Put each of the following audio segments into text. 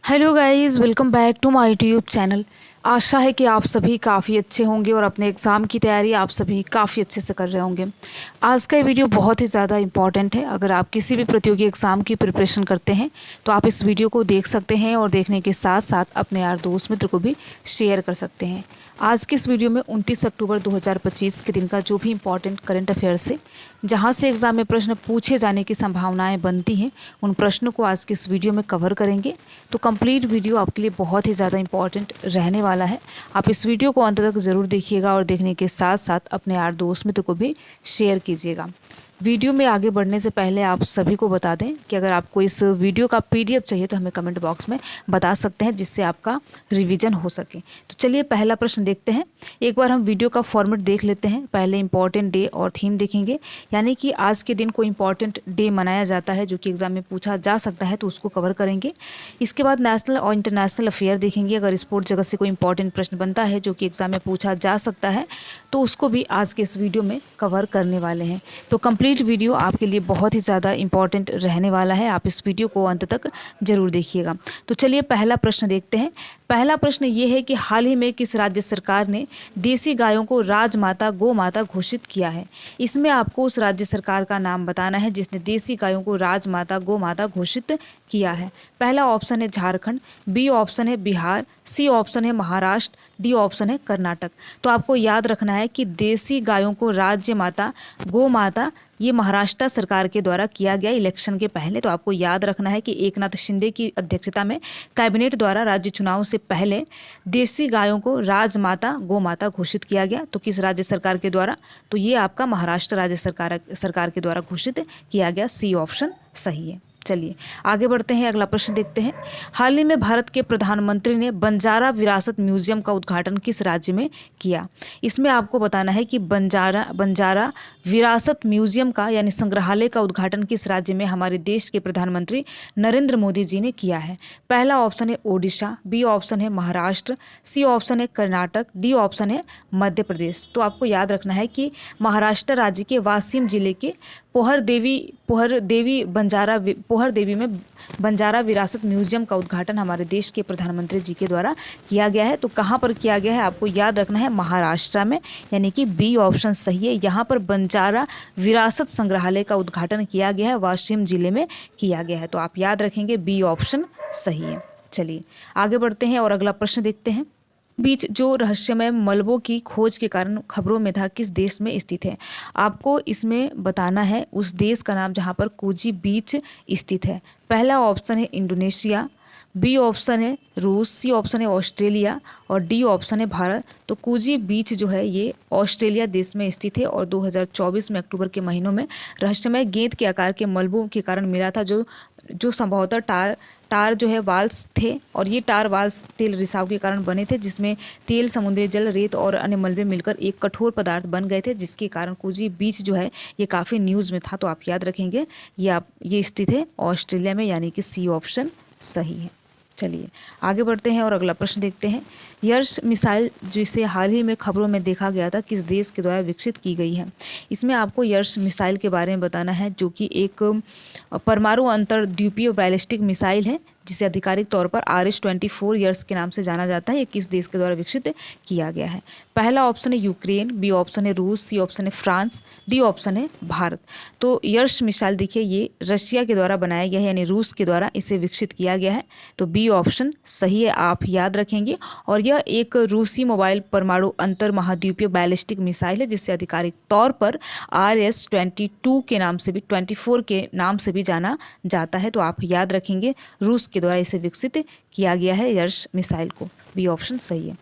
Hello guys, welcome back to my YouTube channel. आशा है कि आप सभी काफ़ी अच्छे होंगे और अपने एग्ज़ाम की तैयारी आप सभी काफ़ी अच्छे से कर रहे होंगे। आज का ये वीडियो बहुत ही ज़्यादा इम्पॉर्टेंट है। अगर आप किसी भी प्रतियोगी एग्ज़ाम की प्रिपरेशन करते हैं तो आप इस वीडियो को देख सकते हैं और देखने के साथ साथ अपने यार दोस्त मित्र को भी शेयर कर सकते हैं। आज की इस वीडियो में 29 अक्टूबर 2025 के दिन का जो भी इम्पॉर्टेंट करंट अफेयर्स है, जहाँ से एग्ज़ाम में प्रश्न पूछे जाने की संभावनाएं बनती हैं, उन प्रश्नों को आज की इस वीडियो में कवर करेंगे। तो कंप्लीट वीडियो आपके लिए बहुत ही ज़्यादा इम्पॉर्टेंट रहने वाला है। आप इस वीडियो को अंत तक ज़रूर देखिएगा और देखने के साथ साथ अपने यार दोस्त मित्र को भी शेयर कीजिएगा। वीडियो में आगे बढ़ने से पहले आप सभी को बता दें कि अगर आपको इस वीडियो का पीडीएफ चाहिए तो हमें कमेंट बॉक्स में बता सकते हैं, जिससे आपका रिवीजन हो सके। तो चलिए पहला प्रश्न देखते हैं। एक बार हम वीडियो का फॉर्मेट देख लेते हैं। पहले इंपॉर्टेंट डे और थीम देखेंगे, यानी कि आज के दिन कोई इंपॉर्टेंट डे मनाया जाता है जो कि एग्जाम में पूछा जा सकता है, तो उसको कवर करेंगे। इसके बाद नेशनल और इंटरनेशनल अफेयर देखेंगे। अगर स्पोर्ट जगत से कोई इंपॉर्टेंट प्रश्न बनता है जो कि एग्जाम में पूछा जा सकता है, तो उसको भी आज के इस वीडियो में कवर करने वाले हैं। तो कंप्लीट वीडियो आपके लिए बहुत ही ज़्यादा इंपॉर्टेंट रहने वाला है। आप इस वीडियो को अंत तक जरूर देखिएगा। तो चलिए पहला प्रश्न देखते हैं। पहला प्रश्न ये है कि हाल ही में किस राज्य सरकार ने देसी गायों को राजमाता गौ माता घोषित किया है। इसमें आपको उस राज्य सरकार का नाम बताना है जिसने देसी गायों को राजमाता गौ माता घोषित किया है। पहला ऑप्शन है झारखंड, बी ऑप्शन है बिहार, सी ऑप्शन है महाराष्ट्र, डी ऑप्शन है कर्नाटक। तो आपको याद रखना है कि देसी गायों को राज्य माता गौ माता ये महाराष्ट्र सरकार के द्वारा किया गया इलेक्शन के पहले। तो आपको याद रखना है कि एकनाथ शिंदे की अध्यक्षता में कैबिनेट द्वारा राज्य चुनाव से पहले देसी गायों को राजमाता गौ माता घोषित किया गया। तो किस राज्य सरकार के द्वारा? तो ये आपका महाराष्ट्र राज्य सरकार के द्वारा घोषित किया गया। सी ऑप्शन सही है। चलिए आगे बढ़ते हैं, अगला प्रश्न देखते हैं। हाल ही में भारत के प्रधानमंत्री ने बंजारा विरासत म्यूजियम का उद्घाटन किस राज्य में किया। इसमें आपको बताना है कि बंजारा विरासत म्यूजियम का यानी संग्रहालय का उद्घाटन किस राज्य में हमारे देश के प्रधानमंत्री नरेंद्र मोदी जी ने किया है। पहला ऑप्शन है ओडिशा, बी ऑप्शन है महाराष्ट्र, सी ऑप्शन है कर्नाटक, डी ऑप्शन है मध्य प्रदेश। तो आपको याद रखना है कि महाराष्ट्र राज्य के वासिम जिले के पोहर देवी में बंजारा विरासत म्यूजियम का उद्घाटन हमारे देश के प्रधानमंत्री जी के द्वारा किया गया है। तो कहाँ पर किया गया है आपको याद रखना है, महाराष्ट्र में, यानी कि बी ऑप्शन सही है। यहाँ पर बंजारा विरासत संग्रहालय का उद्घाटन किया गया है, वाशिम जिले में किया गया है। तो आप याद रखेंगे बी ऑप्शन सही है। चलिए आगे बढ़ते हैं और अगला प्रश्न देखते हैं। बीच जो रहस्यमय मलबों की खोज के कारण खबरों में था, किस देश में स्थित है। आपको इसमें बताना है उस देश का नाम जहां पर कूजी बीच स्थित है। पहला ऑप्शन है इंडोनेशिया, बी ऑप्शन है रूस, सी ऑप्शन है ऑस्ट्रेलिया और डी ऑप्शन है भारत। तो कूजी बीच जो है ये ऑस्ट्रेलिया देश में स्थित है और 2024 में अक्टूबर के महीनों में रहस्यमय गेंद के आकार के मलबों के कारण मिला था, जो संभवतः टार जो है वाल्स थे, और ये टार वाल्स तेल रिसाव के कारण बने थे, जिसमें तेल, समुद्री जल, रेत और अन्य मलबे मिलकर एक कठोर पदार्थ बन गए थे, जिसके कारण कूजी बीच जो है ये काफ़ी न्यूज़ में था। तो आप याद रखेंगे ये स्थित है ऑस्ट्रेलिया में, यानी कि सी ऑप्शन सही है। चलिए आगे बढ़ते हैं और अगला प्रश्न देखते हैं। यर्श मिसाइल जिसे हाल ही में खबरों में देखा गया था, किस देश के द्वारा विकसित की गई है। इसमें आपको यर्श मिसाइल के बारे में बताना है, जो कि एक परमाणु अंतर्द्वीपीय बैलिस्टिक मिसाइल है, जिसे आधिकारिक तौर पर RS-24 यर्स के नाम से जाना जाता है। ये किस देश के द्वारा विकसित किया गया है। पहला ऑप्शन है यूक्रेन, बी ऑप्शन है रूस, सी ऑप्शन है फ्रांस, डी ऑप्शन है भारत। तो यर्श मिसाइल देखिए ये रशिया के द्वारा बनाया गया है, यानी रूस के द्वारा इसे विकसित किया गया है। तो बी ऑप्शन सही है, आप याद रखेंगे। और यह एक रूसी मोबाइल परमाणु अंतर महाद्वीपीय बैलिस्टिक मिसाइल है, जिसे आधिकारिक तौर पर RS-22 के नाम से भी 24 के नाम से भी जाना जाता है। तो आप याद रखेंगे रूस के द्वारा इसे विकसित किया गया है यर्श मिसाइल को। बी ऑप्शन सही है।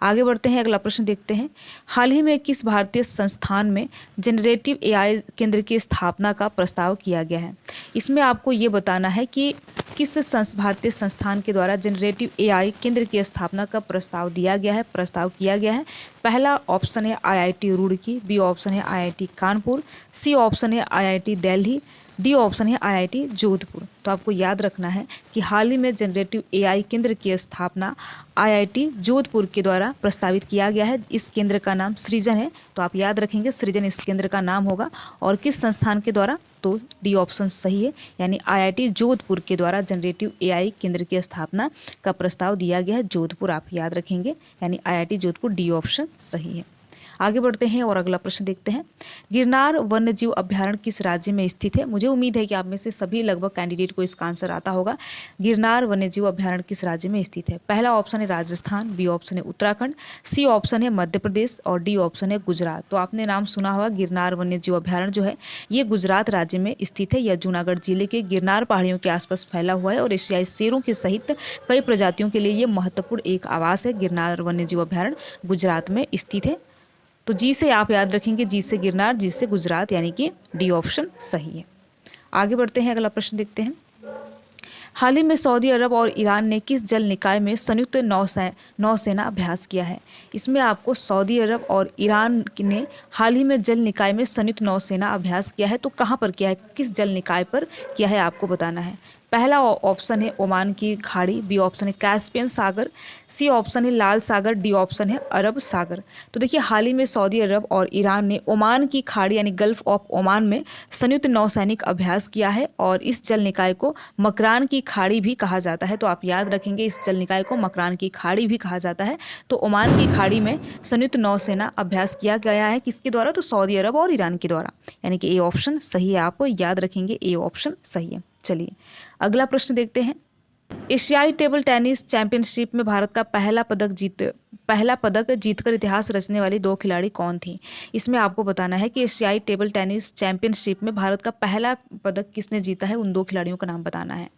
आगे बढ़ते हैं, अगला प्रश्न देखते हैं। हाल ही में किस भारतीय संस्थान में जनरेटिव AI केंद्र की स्थापना का प्रस्ताव किया गया है। इसमें आपको ये बताना है कि किस भारतीय संस्थान के द्वारा जनरेटिव AI केंद्र की स्थापना का प्रस्ताव किया गया है। पहला ऑप्शन है IIT रुड़की, बी ऑप्शन है IIT कानपुर, सी ऑप्शन है IIT दिल्ली, डी ऑप्शन है आईआईटी जोधपुर। तो आपको याद रखना है कि हाल ही में जनरेटिव एआई केंद्र की स्थापना आईआईटी जोधपुर के द्वारा प्रस्तावित किया गया है। इस केंद्र का नाम सृजन है, तो आप याद रखेंगे सृजन इस केंद्र का नाम होगा। और किस संस्थान के द्वारा, तो डी ऑप्शन सही है, यानी आईआईटी जोधपुर के द्वारा जनरेटिव एआई केंद्र की स्थापना का प्रस्ताव दिया गया है जोधपुर, आप याद रखेंगे, यानी आईआईटी जोधपुर, डी ऑप्शन सही है। आगे बढ़ते हैं और अगला प्रश्न देखते हैं। गिरनार वन्यजीव अभ्यारण्य किस राज्य में स्थित है? मुझे उम्मीद है कि आप में से सभी लगभग कैंडिडेट को इसका आंसर आता होगा। गिरनार वन्यजीव अभ्यारण्य किस राज्य में स्थित है? पहला ऑप्शन है राजस्थान, बी ऑप्शन है उत्तराखंड, सी ऑप्शन है मध्य प्रदेश और डी ऑप्शन है गुजरात। तो आपने नाम सुना होगा, गिरनार वन्यजीव अभ्यारण्य जो है ये गुजरात राज्य में स्थित है। यह जूनागढ़ जिले के गिरनार पहाड़ियों के आसपास फैला हुआ है और एशियाई शेरों के सहित कई प्रजातियों के लिए ये महत्वपूर्ण एक आवास है। गिरनार वन्यजीव अभ्यारण्य गुजरात में स्थित है। तो जी से आप याद रखेंगे, जी से गिरनार, जी से गुजरात, यानी कि डी ऑप्शन सही है। आगे बढ़ते हैं, अगला प्रश्न देखते हैं। हाल ही में सऊदी अरब और ईरान ने किस जल निकाय में संयुक्त नौसेना अभ्यास किया है? इसमें आपको सऊदी अरब और ईरान ने हाल ही में जल निकाय में संयुक्त नौसेना अभ्यास किया है। तो कहाँ पर किया है, किस जल निकाय पर किया है, आपको बताना है। पहला ऑप्शन है ओमान की खाड़ी, बी ऑप्शन है कैस्पियन सागर, सी ऑप्शन है लाल सागर, डी ऑप्शन है अरब सागर। तो देखिए हाल ही में सऊदी अरब और ईरान ने ओमान की खाड़ी यानी गल्फ ऑफ ओमान में संयुक्त नौसैनिक अभ्यास किया है और इस जल निकाय को मकरान की खाड़ी भी कहा जाता है। तो आप याद रखेंगे, इस जल निकाय को मकरान की खाड़ी भी कहा जाता है। तो ओमान की खाड़ी में संयुक्त नौसेना अभ्यास किया गया है, किसके द्वारा? तो सऊदी अरब और ईरान के द्वारा, यानी कि ए ऑप्शन सही है। आप याद रखेंगे, ए ऑप्शन सही है। चलिए अगला प्रश्न देखते हैं। एशियाई टेबल टेनिस चैंपियनशिप में भारत का पहला पदक जीतकर इतिहास रचने वाली 2 खिलाड़ी कौन थी? इसमें आपको बताना है कि एशियाई टेबल टेनिस चैंपियनशिप में भारत का पहला पदक किसने जीता है, उन 2 खिलाड़ियों का नाम बताना है।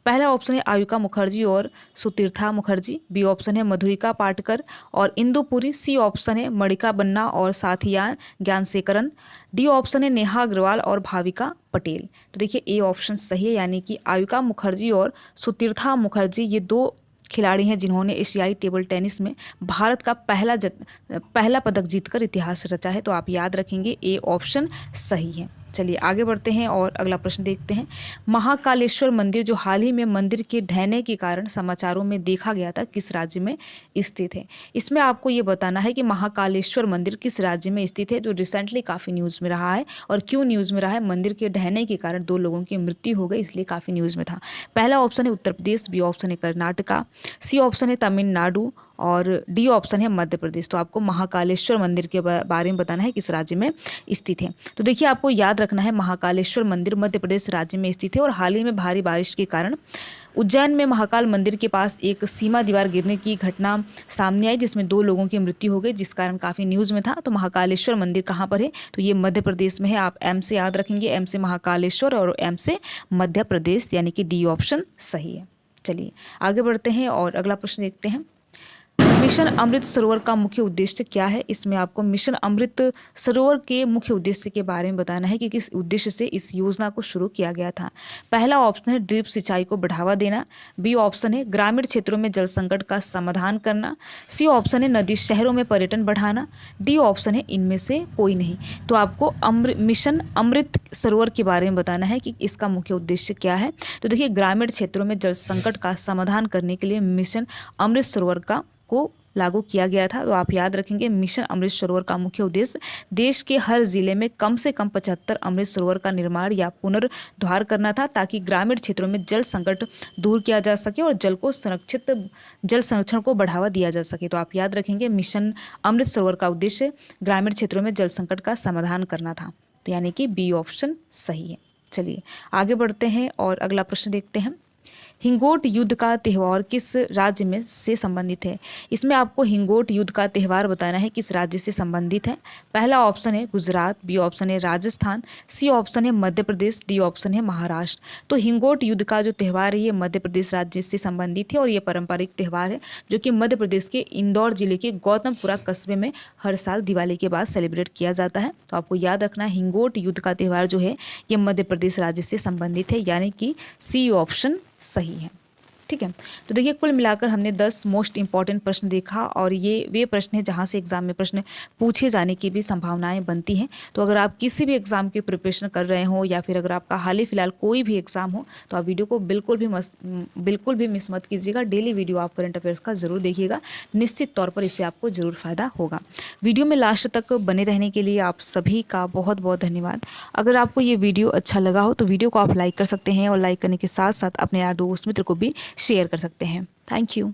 पहला ऑप्शन है आयुका मुखर्जी और सुतीर्था मुखर्जी, बी ऑप्शन है मधुरिका पाटकर और इंदुपुरी, सी ऑप्शन है मणिका बन्ना और साथिया ज्ञानशेखरन, डी ऑप्शन है नेहा अग्रवाल और भाविका पटेल। तो देखिए ए ऑप्शन सही है, यानी कि आयुका मुखर्जी और सुतीर्था मुखर्जी ये 2 खिलाड़ी हैं जिन्होंने एशियाई टेबल टेनिस में भारत का पहला पदक जीतकर इतिहास रचा है। तो आप याद रखेंगे, ए ऑप्शन सही है। चलिए आगे बढ़ते हैं और अगला प्रश्न देखते हैं। महाकालेश्वर मंदिर जो हाल ही में मंदिर के ढहने के कारण समाचारों में देखा गया था, किस राज्य में स्थित है? इसमें आपको ये बताना है कि महाकालेश्वर मंदिर किस राज्य में स्थित है, जो रिसेंटली काफ़ी न्यूज़ में रहा है। और क्यों न्यूज़ में रहा है? मंदिर के ढहने के कारण 2 लोगों की मृत्यु हो गई, इसलिए काफ़ी न्यूज़ में था। पहला ऑप्शन है उत्तर प्रदेश, बी ऑप्शन है कर्नाटका, सी ऑप्शन है तमिलनाडु और डी ऑप्शन है मध्य प्रदेश। तो आपको महाकालेश्वर मंदिर के बारे में बताना है किस राज्य में स्थित है। तो देखिए आपको याद रखना है, महाकालेश्वर मंदिर मध्य प्रदेश राज्य में स्थित है। और हाल ही में भारी बारिश के कारण उज्जैन में महाकाल मंदिर के पास एक सीमा दीवार गिरने की घटना सामने आई, जिसमें 2 लोगों की मृत्यु हो गई, जिस कारण काफ़ी न्यूज़ में था। तो महाकालेश्वर मंदिर कहाँ पर है? तो ये मध्य प्रदेश में है। आप एम से याद रखेंगे, एम से महाकालेश्वर और एम से मध्य प्रदेश, यानी कि डी ऑप्शन सही है। चलिए आगे बढ़ते हैं और अगला प्रश्न देखते हैं। मिशन अमृत सरोवर का मुख्य उद्देश्य क्या है? इसमें आपको मिशन अमृत सरोवर के मुख्य उद्देश्य के बारे में बताना है कि किस उद्देश्य से इस योजना को शुरू किया गया था। पहला ऑप्शन है ड्रिप सिंचाई को बढ़ावा देना, बी ऑप्शन है ग्रामीण क्षेत्रों में जल संकट का समाधान करना, सी ऑप्शन है नदी शहरों में पर्यटन बढ़ाना, डी ऑप्शन है इनमें से कोई नहीं। तो आपको मिशन अमृत सरोवर के बारे में बताना है कि इसका मुख्य उद्देश्य क्या है। तो देखिए ग्रामीण क्षेत्रों में जल संकट का समाधान करने के लिए मिशन अमृत सरोवर को लागू किया गया था। तो आप याद रखेंगे, मिशन अमृत सरोवर का मुख्य उद्देश्य देश के हर जिले में कम से कम 75 अमृत सरोवर का निर्माण या पुनर्द्वार करना था, ताकि ग्रामीण क्षेत्रों में जल संकट दूर किया जा सके और जल संरक्षण को बढ़ावा दिया जा सके। तो आप याद रखेंगे, मिशन अमृत सरोवर का उद्देश्य ग्रामीण क्षेत्रों में जल संकट का समाधान करना था। तो यानी कि बी ऑप्शन सही है। चलिए आगे बढ़ते हैं और अगला प्रश्न देखते हैं। हिंगोट युद्ध का त्यौहार किस राज्य में से संबंधित है? इसमें आपको हिंगोट युद्ध का त्यौहार बताना है किस राज्य से संबंधित है। पहला ऑप्शन है गुजरात, बी ऑप्शन है राजस्थान, सी ऑप्शन है मध्य प्रदेश, डी ऑप्शन है महाराष्ट्र। तो हिंगोट युद्ध का जो त्यौहार है ये मध्य प्रदेश राज्य से संबंधित है और ये पारंपरिक त्यौहार है जो कि मध्य प्रदेश के इंदौर जिले के गौतमपुरा कस्बे में हर साल दिवाली के बाद सेलिब्रेट किया जाता है। तो आपको याद रखना है, हिंगोट युद्ध का त्यौहार जो है ये मध्य प्रदेश राज्य से संबंधित है, यानी कि सी ऑप्शन सही है। ठीक है। तो देखिए कुल मिलाकर हमने 10 मोस्ट इंपॉर्टेंट प्रश्न देखा और ये वे प्रश्न हैं जहाँ से एग्जाम में प्रश्न पूछे जाने की भी संभावनाएं बनती हैं। तो अगर आप किसी भी एग्जाम की प्रिपरेशन कर रहे हो या फिर अगर आपका हाल ही फिलहाल कोई भी एग्जाम हो तो आप वीडियो को बिल्कुल भी मिस मत कीजिएगा। डेली वीडियो आप करंट अफेयर्स का जरूर देखिएगा, निश्चित तौर पर इससे आपको जरूर फायदा होगा। वीडियो में लास्ट तक बने रहने के लिए आप सभी का बहुत बहुत धन्यवाद। अगर आपको ये वीडियो अच्छा लगा हो तो वीडियो को आप लाइक कर सकते हैं और लाइक करने के साथ साथ अपने यार दोस्त मित्र को भी शेयर कर सकते हैं। Thank you.